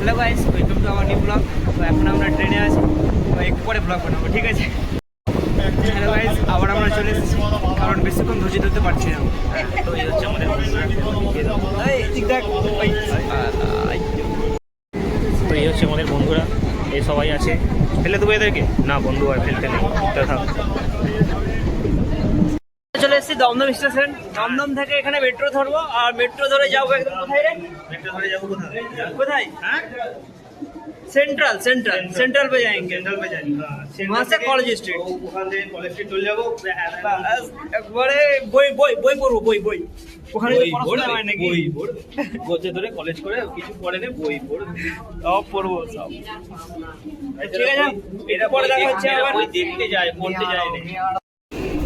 Hello guys, welcome to our new blog. তো এখন আমরা ট্রেনে আছি, তো একটু পরে ব্লগ বানাবো, ঠিক আছে? হ্যালো গাইস, আবার আমরা চলে এসেছি, কারণ বেশিক্ষণ ধৈর্য ধরতে পারছি না। তো এই হচ্ছে আমাদের তো এই হচ্ছে আমাদের বন্ধুরা, এই সবাই আছে। ফেলে দেবো এদেরকে? না বন্ধু, আর ফেলতে নেই, থাক। চলে এসেছি দমদম স্টেশন। দমদম থেকে এখানে মেট্রো ধরবো, আর মেট্রো ধরে যাবো একদম কোথায় রে? মেট্রো ধরে যাবো কোথায়? কোথায়? হ্যাঁ, सेंट्रल सेंट्रल सेंट्रल पे जाएंगे, सेंट्रल पे जाएंगे। वहाँ से कॉलेज स्ट्रीट, ওখান থেকে কলেজ স্ট্রিট চলে যাবো। একবারে বই বই বই পড়বো, বই বই ওখানে তো পড়াশোনা হয় নাকি? বই পড়বে, বসে ধরে কলেজ করে কিছু পড়ে নে, বই পড়বে, সব পড়বো সব। ঠিক আছে, এটা পরে দেখা হচ্ছে আবার। বই দেখতে যায়, পড়তে যায় না।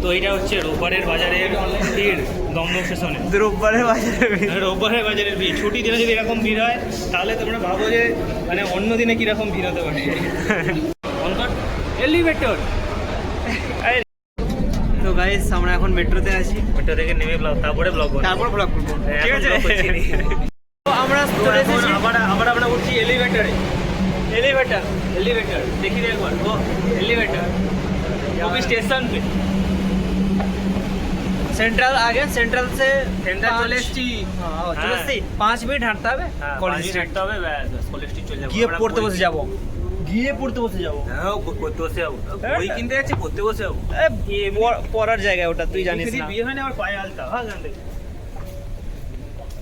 তো এটা হচ্ছে রোববারের বাজারের ভিড় দমদম স্টেশনে। রোববারের বাজারে রোববারের বাজারের ভিড়। ছুটি দিনে যদি এরকম ভিড় হয় তাহলে তোমরা ভাবো যে মানে অন্য দিনে কিরকম ভিড় হতে পারে। এলিভেটর। তো গাইস, আমরা এখন মেট্রোতে আছি। মেট্রো থেকে নেমে ব্লগ, তারপরে ব্লগ করবো, তারপর ব্লগ করবো, ঠিক আছে? তো আমরা তো চলে এখন এসেছি আবার আমরা উঠছি এলিভেটরে। एलिवेटर। एलिवेटर देखी रे एक बार वो एलिवेटर, वो भी स्टेशन पे। सेंट्रल आ गया, सेंट्रल से सेंट्रल चले एसছি। हाँ, चले एसছি। 5 মিনিট হাঁটতে হবে কলেজ স্ট্রিট। হাঁটতে হবে, ব্যাস কলেজ স্ট্রিট চলে যাবো। গিয়ে পড়তে বসে যাবো, গিয়ে পড়তে বসে যাবো। হ্যাঁ, পড়তে বসে যাবো। বই কিনতে যাচ্ছি, পড়তে বসে যাবো। পড়ার জায়গা ওটা, তুই জানিস না। বিয়ে হয় না, আবার পায়ে আলতা। হ্যাঁ, জানতে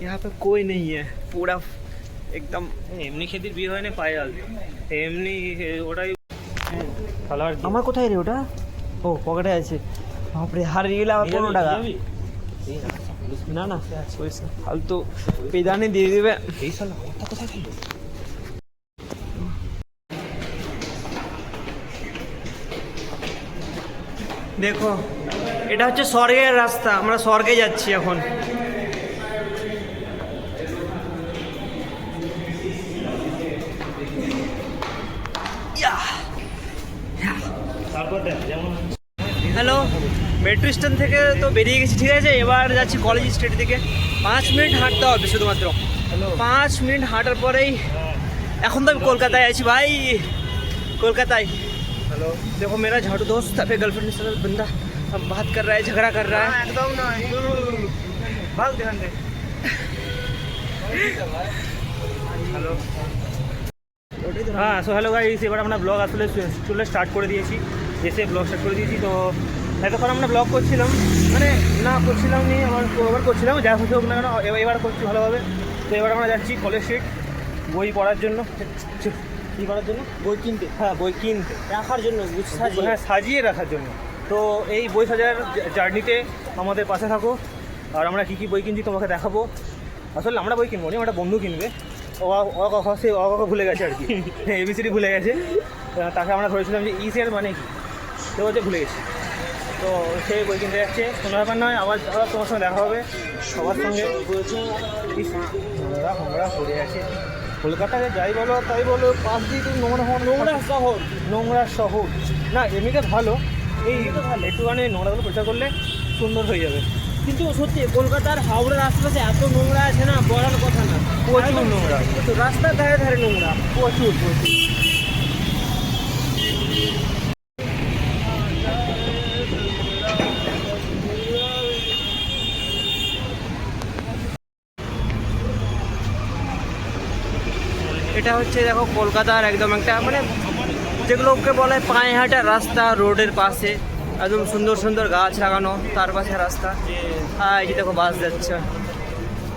यहाँ पे कोई नहीं है, पूरा एकदम। এমনি খেতির বিয়ে হয় না, পায়ে আলতা এমনি ওটাই ভালো। আর আমার কোথায় রে ওটা? ও পকেটে আছে। বাপরে, হারিয়ে গেলে আবার 15 টাকা। না না, ফালতু পেদানি দিয়ে দিবে। এই শালা কথা কোথায় গেল? দেখো, এটা হচ্ছে স্বর্গের রাস্তা, আমরা স্বর্গে যাচ্ছি এখন। তারপর দেখ যেমন হ্যালো, মেট্রো স্টেশন থেকে তো বেরিয়ে গেছি, ঠিক আছে? এবার যাচ্ছি কলেজ স্ট্রিট দিকে। 5 মিনিট হাঁটতে হবে শুধুমাত্র। 5 মিনিট হাঁটার পরেই, এখন তো আমি কলকাতায় আছি ভাই, কলকাতায়। हेलो, देखो मेरा झाड़ू दोस्त अपने गर्लफ्रेंड के साथ बंदा अब बात कर रहा है, झगड़ा कर रहा है। एकदम ना भाग ध्यान दे। হ্যালো, হ্যাঁ। সো হ্যালো গাইস, এবার আমরা ব্লগ আসলে চলে স্টার্ট করে দিয়েছি, এসে ব্লগ স্টার্ট করে দিয়েছি। তো এতক্ষণ আমরা ব্লগ করছিলাম, মানে না করছিলাম নি, আবার করছিলাম, যা হচ্ছে হোক না কেন, এবার করছি ভালোভাবে। তো এবার আমরা যাচ্ছি কলেজ স্ট্রিট বই পড়ার জন্য। কী করার জন্য? বই কিনতে, হ্যাঁ, বই কিনতে, রাখার জন্য, হ্যাঁ, সাজিয়ে রাখার জন্য। তো এই বই সাজার জার্নিতে আমাদের পাশে থাকো, আর আমরা কী কী বই কিনছি তোমাকে দেখাবো। আসলে আমরা বই কিনবো না, একটা বন্ধু কিনবে। সে অকা ভুলে গেছে আর কি, এবিসিডি ভুলে গেছে। তাকে আমরা ধরেছিলাম যে ইসের মানে কি, তো বলছে ভুলে গেছি। তো সেই বই কিনতে যাচ্ছে, কোনো ব্যাপার নয়, আবার তোমার সঙ্গে দেখা হবে সবার সঙ্গে। নোংরা পড়ে আছে কলকাতায়, যাই বলো তাই বলো, পাশ দিয়ে তুমি নোংরা শহর না, এমনিতে ভালো। এই একটুখানি নোংরাগুলো পরিষ্কার করলে সুন্দর হয়ে যাবে। কিন্তু সত্যি কলকাতার হাওড়ার আশেপাশে এত নোংরা আছে না, বলার কথা না। প্রচুর নোংরা, তো রাস্তার ধারে ধারে নোংরা, প্রচুর। এটা হচ্ছে দেখো কলকাতার একদম একটা মানে যেগুলোকে বলে পায়ে হাঁটা রাস্তা, রোডের পাশে একদম সুন্দর সুন্দর গাছ লাগানো, তার পাশে রাস্তা। আর এই যে দেখো বাস যাচ্ছে,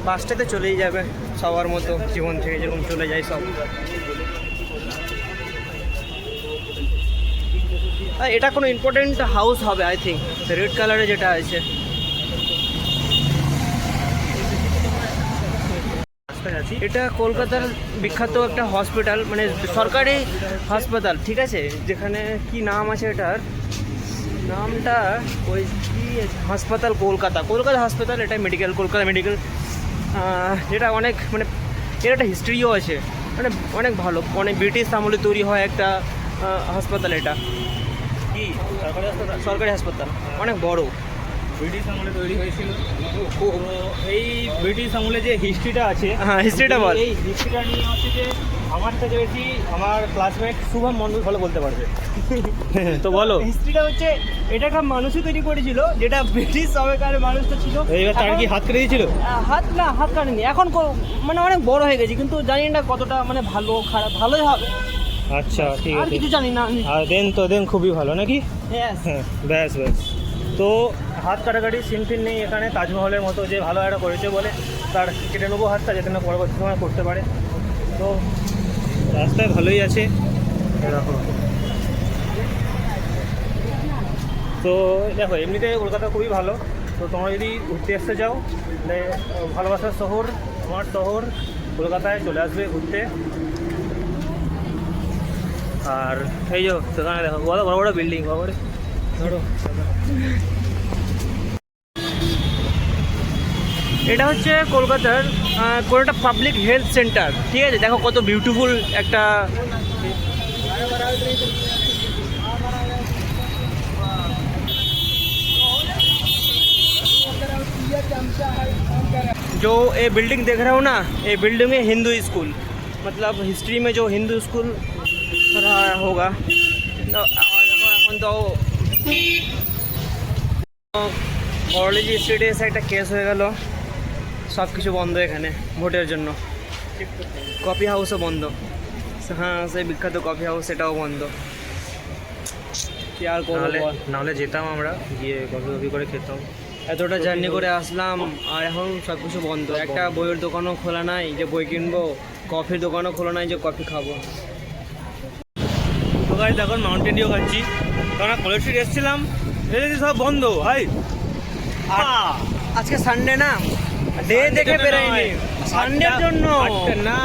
বাসটাতে চলেই যাবে সবার মতো, জীবন থেকে যেরকম চলে যায় সব। আর এটা কোনো ইম্পর্টেন্ট হাউস হবে আই থিঙ্ক, রেড কালারে যেটা আছে। এটা কলকাতার বিখ্যাত একটা হসপিটাল, মানে সরকারি হাসপাতাল, ঠিক আছে? যেখানে কি নাম আছে এটার, নামটা ওই কি হাসপাতাল, কলকাতা হাসপাতাল। এটা মেডিকেল, কলকাতা মেডিকেল, যেটা অনেক মানে এর একটা হিস্ট্রিও আছে, মানে অনেক ভালো, অনেক ব্রিটিশ আমলে তৈরি হয় একটা হাসপাতাল। এটা কি সরকারি হাসপাতাল, অনেক বড়। ব্রিটিশ আমলে তৈরি হয়েছিল। তো এই ব্রিটিশ আমলে যে হিস্ট্রিটা আছে, হ্যাঁ, হিস্ট্রিটা বল। এই হিস্ট্রিটা নিয়ে হচ্ছে যে আমার থেকে বেশি আমার ক্লাসমেট শুভম মন্ডল ভালো বলতে পারবে। তো বলো। হিস্ট্রিটা হচ্ছে এটা একটা মানুষই তৈরি করেছিল, যেটা ব্রিটিশ সময়কালের মানুষটা ছিল। এইবার তার কি হাত কেটে দিয়েছিল? হাত কাটেনি, এখন মানে অনেক বড় হয়ে গেছে, কিন্তু জানি না কতটা মানে ভালো খারাপ, ভালোই হবে। আচ্ছা ঠিক আর আছে। কিছু জানি না আমি। আর দেন খুবই ভালো নাকি? Yes. হ্যাঁ, ব্যাস। তো হাত কাটাকাটি সিন ফিন নেই এখানে, তাজমহলের মতো যে ভালো একটা করেছে বলে তার কেটে নেবো হাতটা, যাতে না পরবর্তী সময় করতে পারে। তো রাস্তায় ভালোই আছে দেখো। তো দেখো এমনিতে কলকাতা খুবই ভালো। তো তোমরা যদি ঘুরতে আসতে চাও তাহলে ভালোবাসার শহর, আমার শহর কলকাতায় চলে আসবে ঘুরতে। আর এই যে সেখানে দেখো বড় বড় বিল্ডিং, বাবারে ধরো। এটা হচ্ছে কলকাতার কোনো একটা পাবলিক হেলথ সেন্টার, ঠিক আছে? দেখো কত বিউটিফুল একটা। जो ये बिल्डिंग देख रहे हो ना, ये बिल्डिंग है हिंदू स्कूल, मतलब हिस्ट्री में जो हिंदू स्कूल रहा होगा। तो এখন তো কলেজ স্ট্রিটে এসে একটা কেস হয়ে গেল, সব কিছু বন্ধ এখানে ভোটের জন্য। কফি হাউসও বন্ধ, হ্যাঁ সেই বিখ্যাত কফি হাউস সেটাও বন্ধ। কি আর করবো, নাহলে যেতাম আমরা গিয়ে কফি করে খেতাম। এতটা জার্নি করে আসলাম আর এখন সব কিছু বন্ধ। একটা বইয়ের দোকানও খোলা নাই যে বই কিনবো, কফির দোকানও খোলা নাই যে কফি খাবো। তো গাইস এখন মাউন্টেন ডিউ খাচ্ছি, কারণ কলেজ স্ট্রিট এসেছিলাম, এদিকে সব বন্ধ ভাই। আজকে সানডে না, ডে দেখে বেরোয়নি, সানডের জন্য না,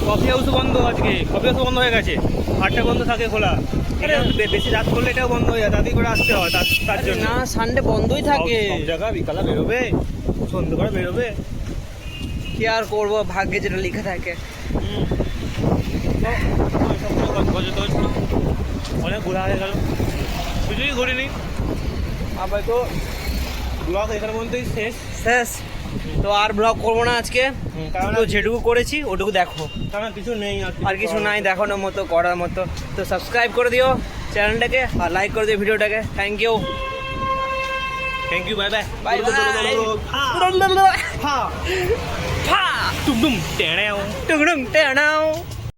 কফি হাউস বন্ধ আজকে, কফি হাউস বন্ধ হয়ে গেছে। 8টা বন্ধ থাকে খোলা, বেশি রাত করলে এটাও বন্ধ হয়ে যায়, তাড়াতাড়ি করে আসতে হয় তার জন্য। না, সানডে বন্ধই থাকে। সব জায়গা বিকালে বেরোবে, সন্ধ্যে করে বেরোবে। কি আর করবো, ভাগ্যে যেটা লিখে থাকে। অনেক ঘোরা হয়ে গেল, কিছুই ঘুরিনি। আবার তো ব্লগ এখানে মধ্যেই শেষ তো আর ব্লগ করবো না আজকে, কারণ তো যেটুকু করেছি ওটুকু দেখো, কারণ কিছু নেই আর কিছু নাই দেখানোর মতো, করার মতো। তো সাবস্ক্রাইব করে দিও চ্যানেলটাকে আর লাইক করে দিও ভিডিওটাকে। Thank you, bye bye bye bye. টুকডুম টেড়াও টুকডুম টেনাও।